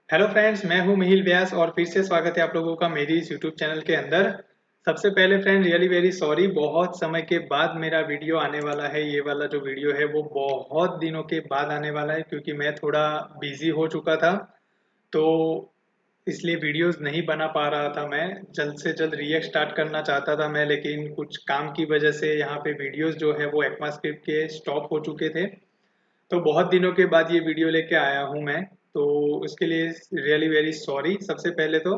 Hello friends, मैं हूं मिहिल व्यास और फिर से स्वागत है आप लोगों का मेरी इस यूट्यूब चैनल के अंदर। सबसे पहले फ्रेंड रियली वेरी सॉरी, बहुत समय के बाद मेरा वीडियो आने वाला है। ये वाला जो वीडियो है वो बहुत दिनों के बाद आने वाला है क्योंकि मैं थोड़ा बिजी हो चुका था। तो इसलिए वीडियोस नहीं बना पा रहा था। मैं जल्द से जल्द रिएक्ट स्टार्ट करना चाहता था मैं, लेकिन कुछ काम की वजह से यहाँ पे वीडियोस जो है वो एक्मास्क्रिप्ट के स्टॉप हो चुके थे। तो बहुत दिनों के बाद ये वीडियो लेके आया हूँ मैं, तो उसके लिए रियली वेरी सॉरी सबसे पहले तो।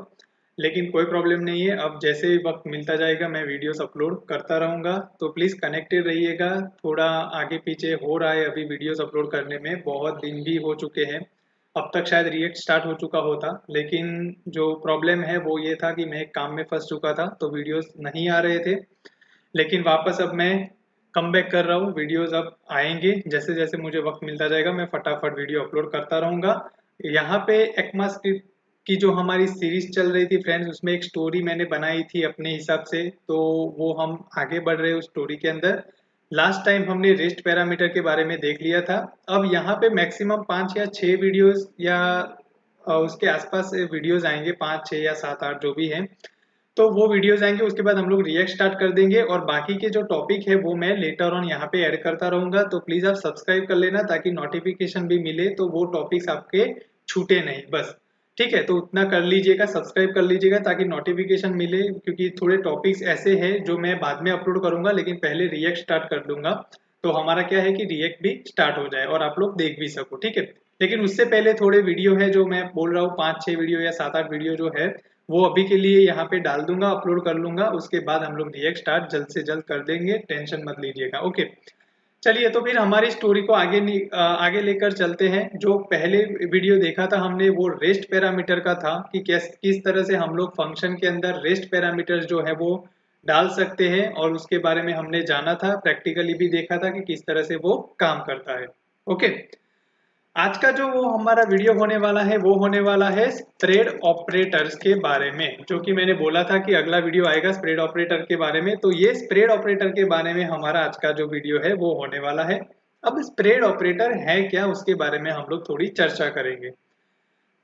लेकिन कोई प्रॉब्लम नहीं है, अब जैसे ही वक्त मिलता जाएगा मैं वीडियोस अपलोड करता रहूँगा, तो प्लीज़ कनेक्टेड रहिएगा। थोड़ा आगे पीछे हो रहा है अभी वीडियोस अपलोड करने में, बहुत दिन भी हो चुके हैं। अब तक शायद रिएक्ट स्टार्ट हो चुका होता, लेकिन जो प्रॉब्लम है वो ये था कि मैं एक काम में फंस चुका था तो वीडियोस नहीं आ रहे थे। लेकिन वापस अब मैं कम बैक कर रहा हूँ, वीडियोस अब आएंगे जैसे जैसे मुझे वक्त मिलता जाएगा, मैं फटाफट वीडियो अपलोड करता रहूँगा। यहाँ पे एक्मा स्क्रिप्ट की जो हमारी सीरीज चल रही थी फ्रेंड्स, उसमें एक स्टोरी मैंने बनाई थी अपने हिसाब से, तो वो हम आगे बढ़ रहे हैं उस स्टोरी के अंदर। लास्ट टाइम हमने रेस्ट पैरामीटर के बारे में देख लिया था। अब यहाँ पे मैक्सिमम 5 या 6 वीडियोस या उसके आसपास वीडियोस आएंगे, 5 6 या 7 8 जो भी हैं। तो वो वीडियोस आएंगे, उसके बाद हम लोग रिएक्ट स्टार्ट कर देंगे और बाकी के जो टॉपिक है वो मैं लेटर ऑन यहाँ पे ऐड करता रहूंगा। तो प्लीज आप सब्सक्राइब कर लेना ताकि नोटिफिकेशन भी मिले, तो वो टॉपिक्स आपके छूटे नहीं बस। ठीक है, तो उतना कर लीजिएगा, सब्सक्राइब कर लीजिएगा ताकि नोटिफिकेशन मिले, क्योंकि थोड़े टॉपिक्स ऐसे हैं जो मैं बाद में अपलोड करूंगा, लेकिन पहले रिएक्ट स्टार्ट कर दूंगा। तो हमारा क्या है कि रिएक्ट भी स्टार्ट हो जाए और आप लोग देख भी सको, ठीक है। लेकिन उससे पहले थोड़े वीडियो है जो मैं बोल रहा हूँ, 5 6 वीडियो या 7 8 वीडियो जो है वो अभी के लिए यहाँ पे डाल दूंगा, अपलोड कर लूंगा। उसके बाद हम लोग रिएक्ट स्टार्ट जल्द से जल्द कर देंगे, टेंशन मत लीजिएगा, ओके। चलिए, तो फिर हमारी स्टोरी को आगे लेकर चलते हैं। जो पहले वीडियो देखा था हमने वो रेस्ट पैरामीटर का था कि किस तरह से हम लोग फंक्शन के अंदर रेस्ट पैरामीटर जो है वो डाल सकते हैं, और उसके बारे में हमने जाना था, प्रैक्टिकली भी देखा था कि किस तरह से वो काम करता है, ओके। आज का जो वो हमारा वीडियो होने वाला है वो होने वाला है स्प्रेड ऑपरेटर्स के बारे में, जो कि मैंने बोला था कि अगला वीडियो आएगा स्प्रेड ऑपरेटर के बारे में। तो ये स्प्रेड ऑपरेटर के बारे में हमारा आज का जो वीडियो है वो होने वाला है। अब स्प्रेड ऑपरेटर है क्या, उसके बारे में हम लोग थोड़ी चर्चा करेंगे।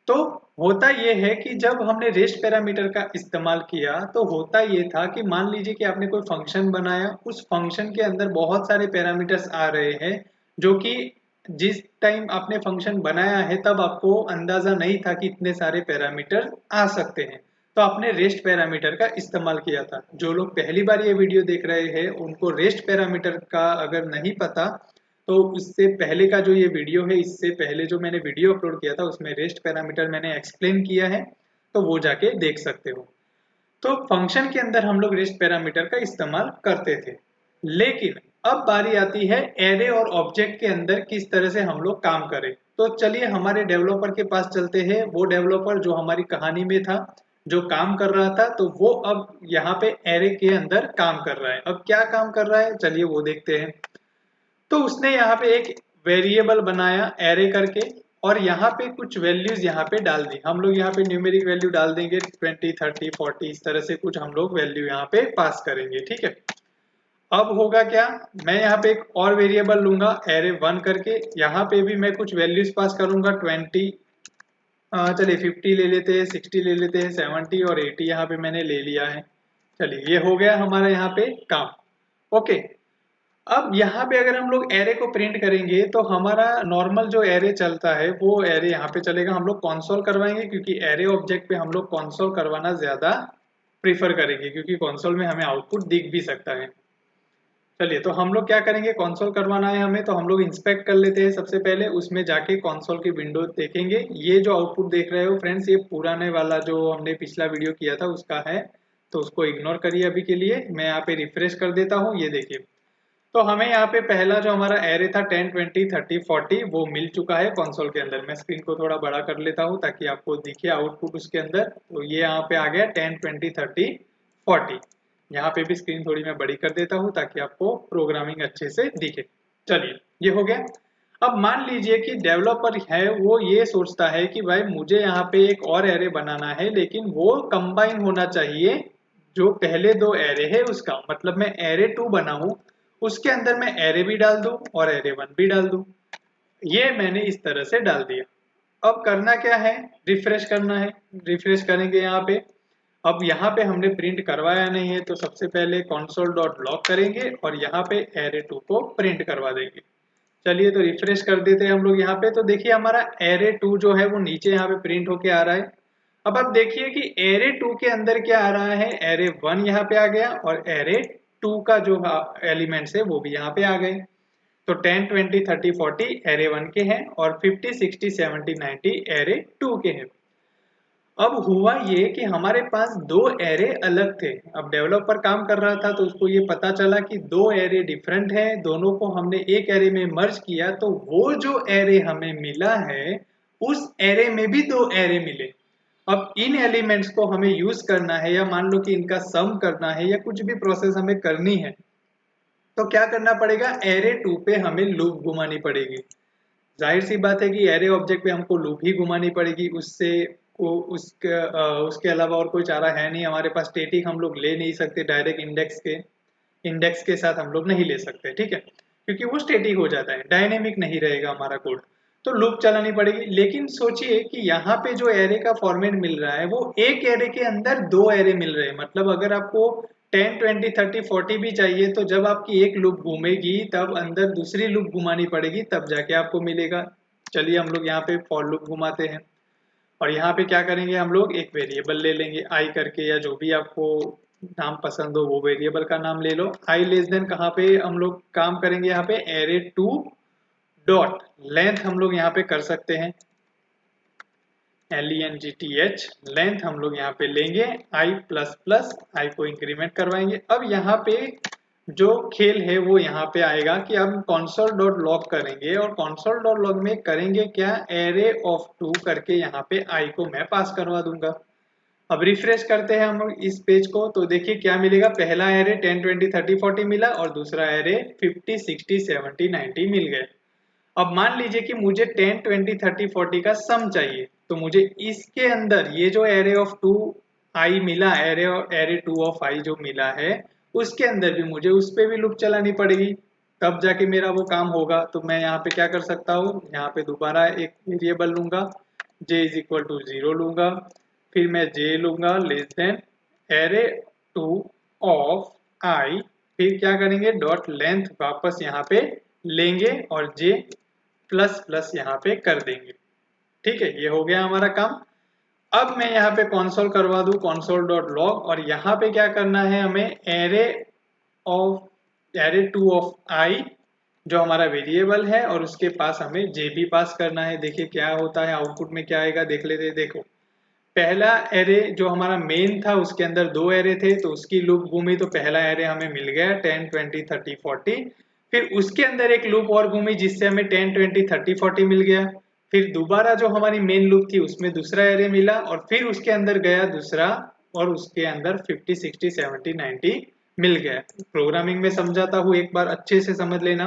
तो होता ये है कि जब हमने रेस्ट पैरामीटर का इस्तेमाल किया तो होता ये था कि मान लीजिए कि आपने कोई फंक्शन बनाया, उस फंक्शन के अंदर बहुत सारे पैरामीटर्स आ रहे हैं, जो कि जिस टाइम आपने फंक्शन बनाया है तब आपको अंदाजा नहीं था कि इतने सारे पैरामीटर आ सकते हैं। तो आपने रेस्ट पैरामीटर का इस्तेमाल किया था। जो लोग पहली बार ये वीडियो देख रहे हैं उनको रेस्ट पैरामीटर का अगर नहीं पता, तो इससे पहले का जो ये वीडियो है, इससे पहले जो मैंने वीडियो अपलोड किया था उसमें रेस्ट पैरामीटर मैंने एक्सप्लेन किया है, तो वो जाके देख सकते हो। तो फंक्शन के अंदर हम लोग रेस्ट पैरामीटर का इस्तेमाल करते थे, लेकिन अब बारी आती है एरे और ऑब्जेक्ट के अंदर किस तरह से हम लोग काम करें। तो चलिए हमारे डेवलपर के पास चलते हैं। वो डेवलपर जो हमारी कहानी में था, जो काम कर रहा था, तो वो अब यहाँ पे एरे के अंदर काम कर रहा है। अब क्या काम कर रहा है, चलिए वो देखते हैं। तो उसने यहाँ पे एक वेरिएबल बनाया एरे करके, और यहाँ पे कुछ वैल्यूज यहाँ पे डाल दी। हम लोग यहाँ पे न्यूमेरिक वैल्यू डाल देंगे, 20 30 40 इस तरह से कुछ हम लोग वैल्यू यहाँ पे पास करेंगे, ठीक है। अब होगा क्या, मैं यहाँ पे एक और वेरिएबल लूंगा array1 करके, यहाँ पे भी मैं कुछ वैल्यूज पास करूंगा 20, चलिए 50 ले लेते हैं, 60 ले लेते हैं, 70 और 80 यहाँ पे मैंने ले लिया है। चलिए ये हो गया हमारा यहाँ पे काम, ओके। अब यहाँ पे अगर हम लोग एरे को प्रिंट करेंगे तो हमारा नॉर्मल जो एरे चलता है वो एरे यहाँ पे चलेगा। हम लोग कॉन्सोल करवाएंगे क्योंकि एरे ऑब्जेक्ट पे हम लोग कॉन्सोल करवाना ज्यादा प्रीफर करेंगे, क्योंकि कॉन्सोल में हमें आउटपुट दिख भी सकता है। चलिए, तो हम लोग क्या करेंगे, कंसोल करवाना है हमें, तो हम लोग इंस्पेक्ट कर लेते हैं। सबसे पहले उसमें जाके कंसोल की विंडो देखेंगे। ये जो आउटपुट देख रहे हो फ्रेंड्स, ये पुराने वाला जो हमने पिछला वीडियो किया था उसका है, तो उसको इग्नोर करिए अभी के लिए। मैं यहाँ पे रिफ्रेश कर देता हूँ, ये देखिए। तो हमें यहाँ पे पहला जो हमारा एरे था 10 20 30 40 वो मिल चुका है कंसोल के अंदर। मैं स्क्रीन को थोड़ा बड़ा कर लेता हूँ ताकि आपको दिखे आउटपुट उसके अंदर। तो ये यहाँ पे आ गया 10 20 30 40। यहाँ पे भी स्क्रीन थोड़ी मैं बड़ी कर देता हूँ ताकि आपको प्रोग्रामिंग अच्छे से दिखे। चलिए, ये हो गया। अब मान लीजिए कि डेवलपर है वो ये सोचता है कि भाई मुझे यहाँ पे एक और एरे बनाना है, लेकिन वो कंबाइन होना चाहिए जो पहले दो एरे है उसका। मतलब मैं एरे 2 बनाऊं, उसके अंदर मैं एरे भी डाल दूं और एरे 1 भी डाल दूं। ये मैंने इस तरह से डाल दिया। अब करना क्या है, रिफ्रेश करना है। रिफ्रेश करेंगे यहाँ पे। अब यहाँ पे हमने प्रिंट करवाया नहीं है तो सबसे पहले console.log करेंगे और यहाँ पे array2 को प्रिंट करवा देंगे। चलिए तो रिफ्रेश कर देते हैं हम लोग यहाँ पे। तो देखिए हमारा array2 जो है वो नीचे यहाँ पे प्रिंट होके आ रहा है। अब आप देखिए कि array2 के अंदर क्या आ रहा है, array1 यहाँ पे आ गया और array2 का जो एलिमेंट्स है वो भी यहाँ पे आ गए। तो 10, 20, 30, 40 array1 के हैं और 50, 60, 70, 90 array2 के हैं। अब हुआ ये कि हमारे पास दो एरे अलग थे। अब डेवलपर काम कर रहा था तो उसको ये पता चला कि दो एरे डिफरेंट है, दोनों को हमने एक एरे में मर्ज किया तो वो जो एरे हमें मिला है उस एरे में भी दो एरे मिले। अब इन एलिमेंट्स को हमें यूज करना है या मान लो कि इनका सम करना है या कुछ भी प्रोसेस हमें करनी है तो क्या करना पड़ेगा, एरे 2 पे हमें लूप घुमानी पड़ेगी। जाहिर सी बात है कि एरे ऑब्जेक्ट पे हमको लूप ही घुमानी पड़ेगी, उससे उसके अलावा और कोई चारा है नहीं। हमारे पास स्टैटिक हम लोग ले नहीं सकते, डायरेक्ट इंडेक्स के साथ हम लोग नहीं ले सकते, ठीक है, क्योंकि वो स्टैटिक हो जाता है, डायनेमिक नहीं रहेगा हमारा कोड। तो लूप चलानी पड़ेगी। लेकिन सोचिए कि यहाँ पे जो एरे का फॉर्मेट मिल रहा है वो एक एरे के अंदर दो एरे मिल रहे हैं। मतलब अगर आपको 10, 20, 30, 40 भी चाहिए तो जब आपकी एक लूप घूमेगी तब अंदर दूसरी लूप घुमानी पड़ेगी, तब जाके आपको मिलेगा। चलिए हम लोग यहाँ पे फॉर लूप घुमाते हैं और यहाँ पे क्या करेंगे, हम लोग एक वेरिएबल ले लेंगे आई करके, या जो भी आपको नाम पसंद हो वो वेरिएबल का नाम ले लो। आई लेस देन कहाँ पे हम लोग काम करेंगे, यहाँ पे array2 डॉट लेंथ हम लोग यहाँ पे कर सकते हैं, length लेंथ हम लोग यहाँ पे लेंगे i प्लस प्लस, आई को इंक्रीमेंट करवाएंगे। अब यहाँ पे जो खेल है वो यहाँ पे आएगा कि हम console.log करेंगे और console.log में करेंगे क्या, array of 2 करके यहाँ पे i को मैं पास करवा दूंगा। अब रिफ्रेश करते हैं हम लोग इस पेज को तो देखिए क्या मिलेगा, पहला एरे 10, 20, 30, 40 मिला और दूसरा एरे 50, 60, 70, 90 मिल गए। अब मान लीजिए कि मुझे 10, 20, 30, 40 का सम चाहिए तो मुझे इसके अंदर ये जो एरे ऑफ 2 आई मिला, एरे 2 ऑफ आई जो मिला है उसके अंदर भी मुझे उस पर भी लूप चलानी पड़ेगी, तब जाके मेरा वो काम होगा। तो मैं यहाँ पे क्या कर सकता हूँ, यहाँ पे दोबारा एक वेरिएबल लूंगा, j इज इक्वल टू 0 लूंगा, फिर मैं j लूंगा लेस देन एरे 2 ऑफ आई, फिर क्या करेंगे डॉट लेंथ वापस यहाँ पे लेंगे और j प्लस प्लस यहाँ पे कर देंगे। ठीक है, ये हो गया हमारा काम। अब मैं यहाँ पे console करवा दूं console.log और यहाँ पे क्या करना है हमें, array2 ऑफ i जो हमारा वेरिएबल है और उसके पास हमें j भी पास करना है। देखिए क्या होता है, आउटपुट में क्या आएगा देख लेते हैं। देखो पहला एरे जो हमारा मेन था उसके अंदर दो एरे थे तो उसकी लूप घूमी तो पहला एरे हमें मिल गया 10, 20, 30, 40। फिर उसके अंदर एक लूप और घूमी जिससे हमें 10, 20, 30, 40 मिल गया। फिर दोबारा जो हमारी मेन लूप थी उसमें दूसरा एरे मिला और फिर उसके अंदर गया दूसरा और उसके अंदर 50, 60, 70, 90 मिल गया। प्रोग्रामिंग में समझाता हूँ, एक बार अच्छे से समझ लेना।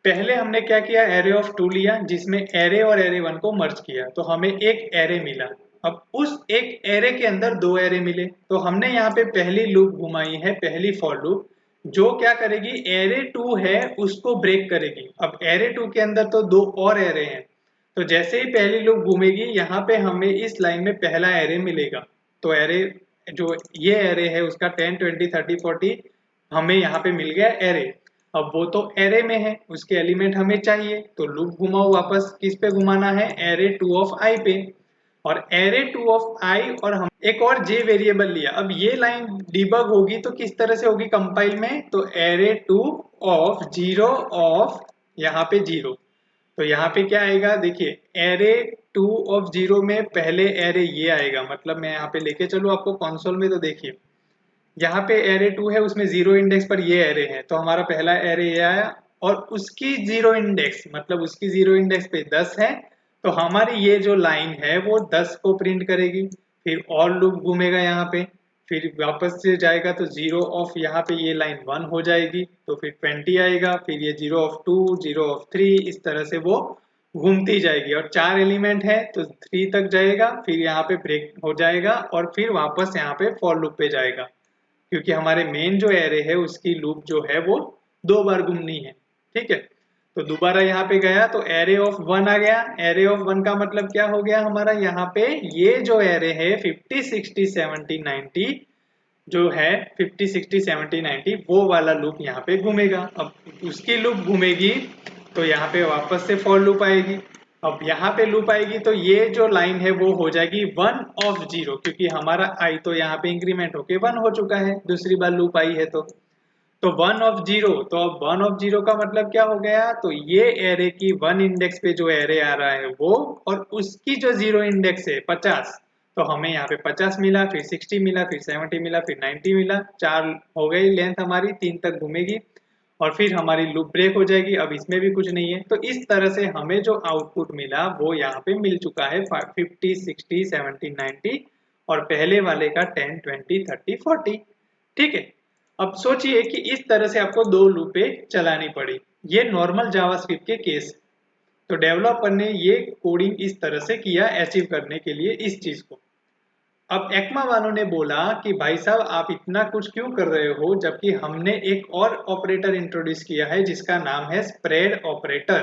पहले हमने क्या किया, एरे ऑफ 2 लिया जिसमें एरे और एरे 1 को मर्ज किया तो हमें एक एरे मिला। अब उस एक एरे के अंदर दो एरे मिले तो हमने यहाँ पे पहली लूप घुमाई है, पहली फॉर लूप जो क्या करेगी, एरे 2 है उसको ब्रेक करेगी। अब एरे 2 के अंदर तो दो और एरे हैं तो जैसे ही पहली लूप घूमेगी यहाँ पे हमें इस लाइन में पहला एरे मिलेगा। तो एरे जो ये एरे है उसका 10, 20, 30, 40 हमें यहाँ पे मिल गया एरे। अब वो तो एरे में है उसके एलिमेंट हमें चाहिए तो लूप घुमाओ वापस किस पे घुमाना है, एरे 2 ऑफ आई पे। और एरे 2 ऑफ आई और हम एक और जे वेरिएबल लिया। अब ये लाइन डिबग होगी तो किस तरह से होगी कंपाइल में, तो एरे 2 ऑफ 0 ऑफ यहाँ पे 0। तो यहाँ पे क्या आएगा देखिए, एरे 2 ऑफ 0 में पहले एरे ये आएगा। मतलब मैं यहाँ पे लेके चलूँ आपको कंसोल में तो देखिए यहाँ पे एरे 2 है उसमें 0 इंडेक्स पर ये एरे है तो हमारा पहला एरे ये आया और उसकी 0 इंडेक्स मतलब उसकी 0 इंडेक्स पे 10 है तो हमारी ये जो लाइन है वो 10 को प्रिंट करेगी। फिर और लूप घूमेगा यहाँ पे, फिर वापस से जाएगा तो 0 ऑफ यहाँ पे ये लाइन 1 हो जाएगी तो फिर 20 आएगा, फिर ये 0 ऑफ 2, 0 ऑफ 3, इस तरह से वो घूमती जाएगी। और 4 एलिमेंट है तो 3 तक जाएगा, फिर यहाँ पे ब्रेक हो जाएगा और फिर वापस यहाँ पे फॉर लूप पे जाएगा क्योंकि हमारे मेन जो एरे है उसकी लूप जो है वो दो बार घूमनी है। ठीक है, तो दोबारा यहाँ पे गया तो एरे ऑफ 1 आ गया। एरे ऑफ 1 का मतलब क्या हो गया हमारा, यहाँ पे ये जो एरे है 50 60 70 90 जो है 50 60 70 90 वो वाला लूप यहाँ पे घूमेगा। अब उसकी लूप घूमेगी तो यहाँ पे वापस से फॉर लूप आएगी। अब यहाँ पे लूप आएगी तो ये जो लाइन है वो हो जाएगी 1 ऑफ 0, क्योंकि हमारा आई तो यहाँ पे इंक्रीमेंट होके 1 हो चुका है, दूसरी बार लूप आई है तो 1 ऑफ 0। तो अब 1 ऑफ 0 का मतलब क्या हो गया, तो ये एरे की 1 इंडेक्स पे जो एरे आ रहा है वो, और उसकी जो 0 इंडेक्स है 50, तो हमें यहाँ पे 50 मिला, फिर 60 मिला, फिर 70 मिला, फिर 90 मिला, 4 हो गई लेंथ हमारी, 3 तक घूमेगी और फिर हमारी लूप ब्रेक हो जाएगी। अब इसमें भी कुछ नहीं है, तो इस तरह से हमें जो आउटपुट मिला वो यहाँ पे मिल चुका है 50 60 70 90 और पहले वाले का 10 20 30 40। ठीक है, अब सोचिए कि इस तरह से आपको दो लूपें चलानी पड़ी। ये नॉर्मल जावास्क्रिप्ट के केस है। तो डेवलपर ने ये कोडिंग इस तरह से किया अचीव करने के लिए इस चीज को। अब एक्मा वालों ने बोला कि भाई साहब आप इतना कुछ क्यों कर रहे हो, जबकि हमने एक और ऑपरेटर इंट्रोड्यूस किया है जिसका नाम है स्प्रेड ऑपरेटर।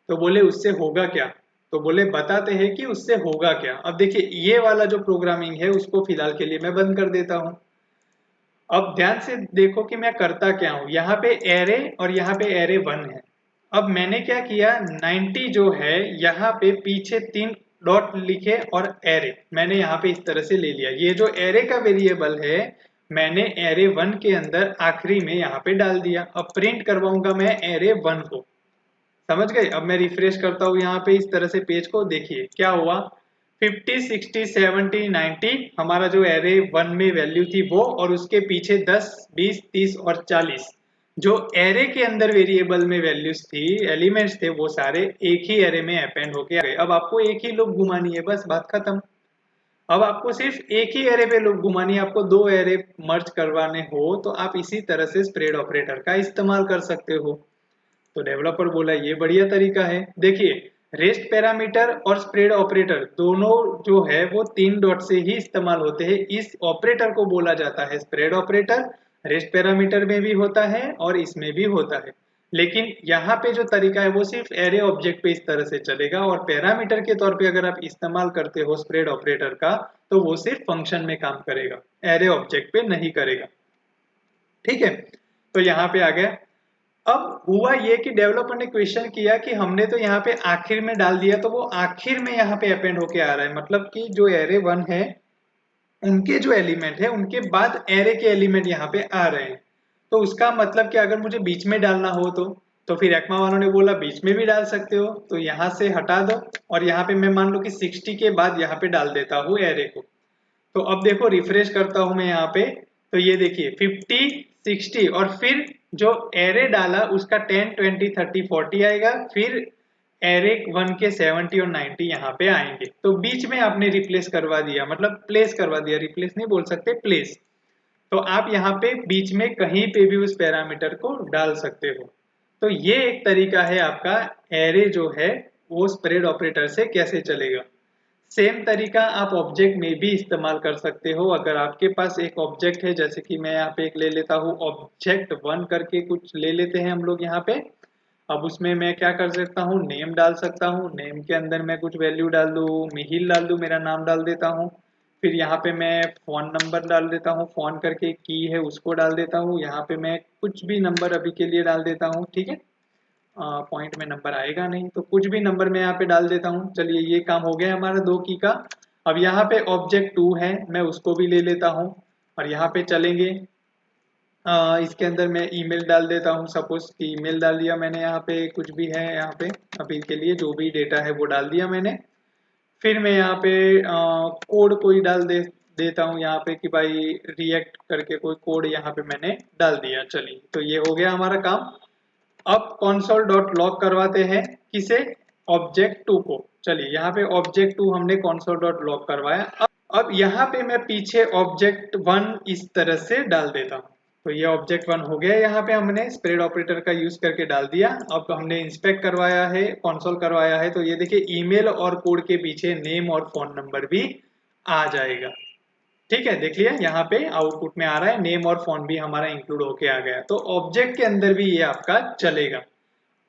तो बोले उससे होगा क्या, तो बोले बताते हैं कि उससे होगा क्या। अब देखिए ये वाला जो प्रोग्रामिंग है उसको फिलहाल के लिए मैं बंद कर देता हूं। अब ध्यान से देखो कि मैं करता क्या हूं, यहाँ पे एरे और यहाँ पे एरे 1 है। अब मैंने क्या किया, 90 जो है यहाँ पे पीछे 3 डॉट लिखे और एरे मैंने यहाँ पे इस तरह से ले लिया। ये जो एरे का वेरिएबल है मैंने एरे 1 के अंदर आखिरी में यहाँ पे डाल दिया। अब प्रिंट करवाऊंगा मैं एरे 1 को, समझ गए। अब मैं रिफ्रेश करता हूँ यहाँ पे इस तरह से पेज को, देखिए क्या हुआ, 50 60 70 90 हमारा जो एरे 1 में वैल्यू थी वो, और उसके पीछे 10 20 30 और 40 जो एरे के अंदर वेरिएबल में वैल्यूज थी, एलिमेंट्स थे, वो सारे एक ही एरे में अपेंड होके आ गए। अब आपको एक ही लूप घुमानी है, बस बात खत्म। अब आपको सिर्फ एक ही एरे पे लूप घुमानी है, आपको दो एरे मर्ज करवाने हो तो आप इसी तरह से स्प्रेड ऑपरेटर का इस्तेमाल कर सकते हो। तो डेवलपर बोला ये बढ़िया तरीका है। देखिए रेस्ट पैरामीटर और स्प्रेड ऑपरेटर दोनों जो है वो 3 डॉट से ही इस्तेमाल होते हैं। इस ऑपरेटर को बोला जाता है स्प्रेड ऑपरेटर। रेस्ट पैरामीटर में भी होता है और इसमें भी होता है, लेकिन यहाँ पे जो तरीका है वो सिर्फ एरे ऑब्जेक्ट पे इस तरह से चलेगा, और पैरामीटर के तौर पे अगर आप इस्तेमाल करते हो स्प्रेड ऑपरेटर का तो वो सिर्फ फंक्शन में काम करेगा, एरे ऑब्जेक्ट पे नहीं करेगा। ठीक है, तो यहाँ पे आ गया। अब हुआ ये कि डेवलपर ने क्वेश्चन किया कि हमने तो यहाँ पे आखिर में डाल दिया, तो वो आखिर में यहाँ पे अपेंड होके आ रहा है, मतलब कि जो एरे 1 है उनके जो एलिमेंट है उनके बाद एरे के एलिमेंट यहाँ पे आ रहे हैं। तो उसका मतलब कि अगर मुझे बीच में डालना हो तो फिर एक्मा वालों ने बोला बीच में भी डाल सकते हो, तो यहाँ से हटा दो और यहाँ पे मैं मान लो कि 60 के बाद यहाँ पे डाल देता हूँ एरे को। तो अब देखो रिफ्रेश करता हूं मैं यहाँ पे, तो ये देखिए 50 60 और फिर जो एरे डाला उसका 10 20 30 40 आएगा, फिर एरे 1 के 70 और 90 यहाँ पे आएंगे। तो बीच में आपने रिप्लेस करवा दिया, मतलब प्लेस करवा दिया, रिप्लेस नहीं बोल सकते, प्लेस। तो आप यहाँ पे बीच में कहीं पे भी उस पैरामीटर को डाल सकते हो। तो ये एक तरीका है आपका एरे जो है वो स्प्रेड ऑपरेटर से कैसे चलेगा। सेम तरीका आप ऑब्जेक्ट में भी इस्तेमाल कर सकते हो। अगर आपके पास एक ऑब्जेक्ट है, जैसे कि मैं यहाँ पे एक ले लेता हूँ ऑब्जेक्ट 1 करके कुछ ले लेते हैं हम लोग यहाँ पे। अब उसमें मैं क्या कर सकता हूँ, नेम डाल सकता हूँ, नेम के अंदर मैं कुछ वैल्यू डाल दूँ, मिहिल डाल दूँ, मेरा नाम डाल देता हूँ। फिर यहाँ पे मैं फ़ोन नंबर डाल देता हूँ, फ़ोन करके की है उसको डाल देता हूँ। यहाँ पे मैं कुछ भी नंबर अभी के लिए डाल देता हूँ, ठीक है। पॉइंट में नंबर आएगा नहीं तो कुछ भी नंबर मैं यहाँ पे डाल देता हूँ। चलिए ये काम हो गया हमारा 2 की का। अब यहाँ पे ऑब्जेक्ट 2 है, मैं उसको भी ले लेता हूँ और यहाँ पे चलेंगे। इसके अंदर मैं ईमेल डाल देता हूँ, सपोज कि ईमेल डाल दिया मैंने, यहाँ पे कुछ भी है, यहाँ पे अभी के लिए जो भी डेटा है वो डाल दिया मैंने। फिर मैं यहाँ पे कोड कोई डाल देता हूँ यहाँ पे कि भाई रिएक्ट करके कोई कोड यहाँ पे मैंने डाल दिया। चलिए तो ये हो गया हमारा काम। अब console डॉट लॉग करवाते हैं किसे, ऑब्जेक्ट 2 को। चलिए यहाँ पे ऑब्जेक्ट 2 हमने console डॉट लॉग करवाया। अब यहाँ पे मैं पीछे ऑब्जेक्ट 1 इस तरह से डाल देता हूँ। तो ये ऑब्जेक्ट 1 हो गया, यहाँ पे हमने स्प्रेड ऑपरेटर का यूज करके डाल दिया। अब हमने इंस्पेक्ट करवाया है, कंसोल करवाया है, तो ये देखिए ईमेल और कोड के पीछे नेम और फोन नंबर भी आ जाएगा। ठीक है, देख लिया यहाँ पे आउटपुट में आ रहा है, नेम और फोन भी हमारा इंक्लूड होके आ गया। तो ऑब्जेक्ट के अंदर भी ये आपका चलेगा।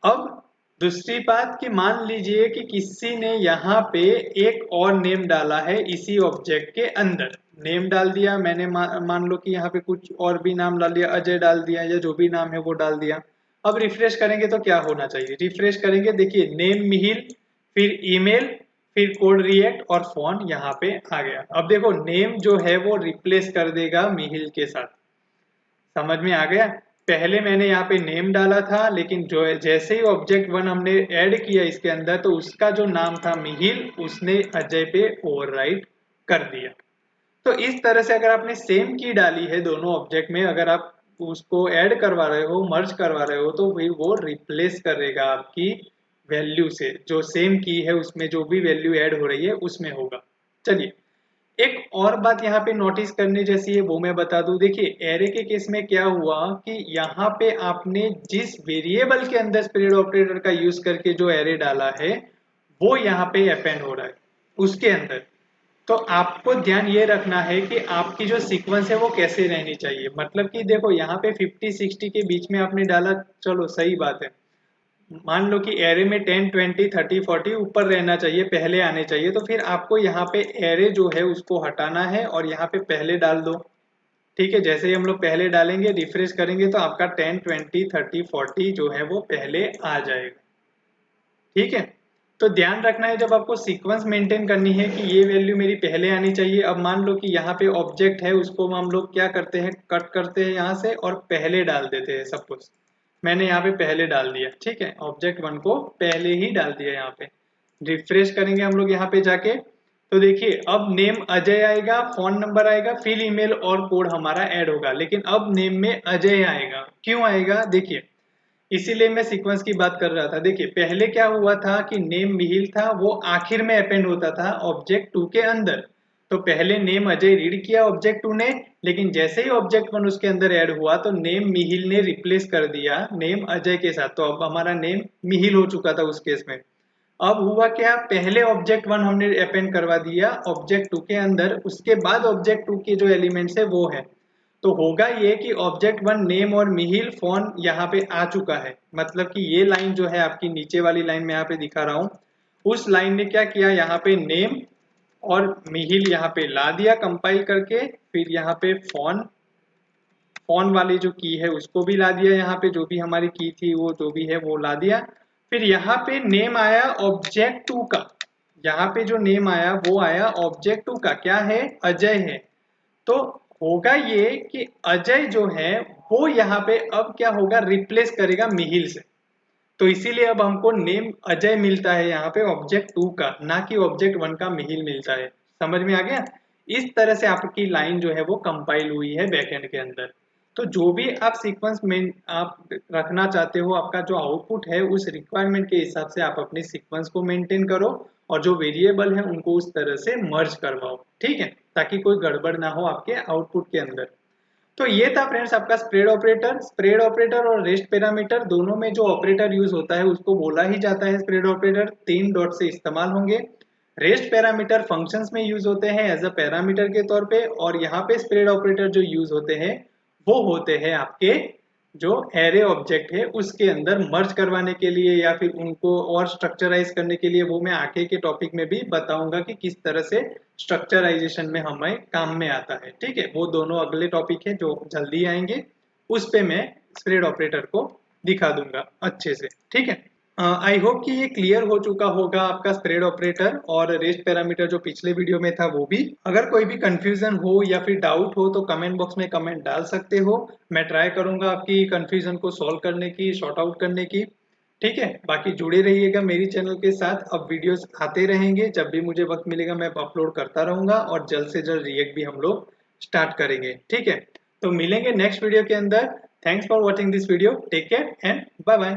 अब दूसरी बात कि मान लीजिए कि किसी ने यहाँ पे एक और नेम डाला है इसी ऑब्जेक्ट के अंदर। नेम डाल दिया मैंने, मान लो कि यहाँ पे कुछ और भी नाम डाल दिया, अजय डाल दिया या जो भी नाम है वो डाल दिया। अब रिफ्रेश करेंगे तो क्या होना चाहिए, रिफ्रेश करेंगे, देखिए नेम मिहिल, फिर ईमेल, फिर कोड रिएक्ट और फोन यहाँ पे आ गया। अब देखो नेम जो है वो रिप्लेस कर देगा मिहिल के साथ। समझ में आ गया। पहले मैंने यहाँ पे नेम डाला था, लेकिन जो जैसे ही ऑब्जेक्ट वन हमने ऐड किया इसके अंदर तो उसका जो नाम था मिहिल उसने अजय पे ओवरराइट कर दिया। तो इस तरह से अगर आपने सेम की डाली है दोनों ऑब्जेक्ट में, अगर आप उसको ऐड करवा रहे हो, मर्ज करवा रहे हो, तो फिर वो रिप्लेस करेगा आपकी वैल्यू से, जो सेम की है उसमें जो भी वैल्यू ऐड हो रही है उसमें होगा। चलिए एक और बात यहाँ पे नोटिस करने जैसी है वो मैं बता दूं। देखिए एरे के केस में क्या हुआ कि यहाँ पे आपने जिस वेरिएबल के अंदर स्प्रेड ऑपरेटर का यूज करके जो एरे डाला है वो यहाँ पे अपेंड हो रहा है उसके अंदर। तो आपको ध्यान ये रखना है कि आपकी जो सीक्वेंस है वो कैसे रहनी चाहिए। मतलब कि देखो यहाँ पे 50-60 के बीच में आपने डाला, चलो सही बात है। मान लो कि एरे में 10 20 30 40 ऊपर रहना चाहिए, पहले आने चाहिए, तो फिर आपको यहाँ पे एरे जो है उसको हटाना है और यहाँ पे पहले डाल दो। ठीक है, जैसे ही हम लोग पहले डालेंगे रिफ्रेश करेंगे तो आपका 10 20 30 40 जो है वो पहले आ जाएगा। ठीक है, तो ध्यान रखना है जब आपको सीक्वेंस मेंटेन करनी है कि ये वैल्यू मेरी पहले आनी चाहिए। अब मान लो कि यहाँ पे ऑब्जेक्ट है, उसको हम लोग क्या करते हैं, कट करते हैं यहाँ से और पहले डाल देते हैं। सब कुछ मैंने यहाँ पे पहले डाल दिया, ठीक है, ऑब्जेक्ट वन को पहले ही डाल दिया। यहाँ पे रिफ्रेश करेंगे हम लोग यहाँ पे जाके तो देखिए अब नेम अजय आएगा, फोन नंबर आएगा, फिर ईमेल और कोड हमारा ऐड होगा, लेकिन अब नेम में अजय आएगा। क्यों आएगा, देखिए इसीलिए मैं सीक्वेंस की बात कर रहा था। देखिए पहले क्या हुआ था कि नेम मिहिल था वो आखिर में अपेंड होता था ऑब्जेक्ट टू के अंदर। तो पहले नेम अजय रीड किया ऑब्जेक्ट टू ने, लेकिन जैसे ही ऑब्जेक्ट वन उसके अंदर ऐड हुआ तो नेम मिहिल ने रिप्लेस कर दिया नेम अजय के साथ। तो अब हमारा नेम मिहिल हो चुका था उस केस में। अब हुआ क्या, पहले ऑब्जेक्ट वन हमने अपेंड करवा दिया ऑब्जेक्ट टू के अंदर, उसके बाद ऑब्जेक्ट टू के जो एलिमेंट्स है वो है। तो होगा ये कि ऑब्जेक्ट वन नेम और मिहिल फोन यहाँ पे आ चुका है। मतलब कि ये लाइन जो है आपकी नीचे वाली लाइन में यहाँ पे दिखा रहा हूँ, उस लाइन ने क्या किया, यहाँ पे नेम और मिहिल यहाँ पे ला दिया कंपाइल करके, फिर यहाँ पे फोन, फोन वाली जो की है उसको भी ला दिया, यहाँ पे जो भी हमारी की थी वो जो भी है वो ला दिया। फिर यहाँ पे नेम आया ऑब्जेक्ट टू का, यहाँ पे जो नेम आया वो आया ऑब्जेक्ट टू का, क्या है, अजय है। तो होगा ये कि अजय जो है वो यहाँ पे अब क्या होगा, रिप्लेस करेगा मिहिल से। तो इसीलिए अब हमको नेम अजय मिलता है यहाँ पे ऑब्जेक्ट टू का, ना कि ऑब्जेक्ट वन का मिहिल मिलता है। समझ में आ गया। इस तरह से आपकी लाइन जो है वो कंपाइल हुई है बैकएंड के अंदर। तो जो भी आप सीक्वेंस में आप रखना चाहते हो, आपका जो आउटपुट है उस रिक्वायरमेंट के हिसाब से आप अपनी सीक्वेंस को मेंटेन करो और जो वेरिएबल है उनको उस तरह से मर्ज करवाओ। ठीक है, ताकि कोई गड़बड़ ना हो आपके आउटपुट के अंदर। तो ये था फ्रेंड्स आपका स्प्रेड ऑपरेटर। स्प्रेड ऑपरेटर और रेस्ट पैरामीटर दोनों में जो ऑपरेटर यूज होता है उसको बोला ही जाता है स्प्रेड ऑपरेटर। 3 डॉट से इस्तेमाल होंगे। रेस्ट पैरामीटर फंक्शंस में यूज होते हैं एज अ पैरामीटर के तौर पे, और यहाँ पे स्प्रेड ऑपरेटर जो यूज होते हैं वो होते हैं आपके जो एरे ऑब्जेक्ट है उसके अंदर मर्ज करवाने के लिए या फिर उनको और स्ट्रक्चराइज करने के लिए। वो मैं आगे के टॉपिक में भी बताऊंगा कि किस तरह से स्ट्रक्चराइजेशन में हमें काम में आता है। ठीक है, वो दोनों अगले टॉपिक है जो जल्दी आएंगे, उस पे मैं स्प्रेड ऑपरेटर को दिखा दूंगा अच्छे से। ठीक है, आई होप कि ये क्लियर हो चुका होगा आपका स्प्रेड ऑपरेटर और रेस्ट पैरामीटर जो पिछले वीडियो में था वो भी। अगर कोई भी कंफ्यूजन हो या फिर डाउट हो तो कमेंट बॉक्स में कमेंट डाल सकते हो। मैं ट्राई करूंगा आपकी कंफ्यूजन को सॉल्व करने की, सॉर्ट आउट करने की। ठीक है, बाकी जुड़े रहिएगा मेरी चैनल के साथ। अब वीडियोस आते रहेंगे, जब भी मुझे वक्त मिलेगा मैं अपलोड करता रहूंगा और जल्द से जल्द रिएक्ट भी हम लोग स्टार्ट करेंगे। ठीक है, तो मिलेंगे नेक्स्ट वीडियो के अंदर। Thanks for watching this video, take care and bye bye.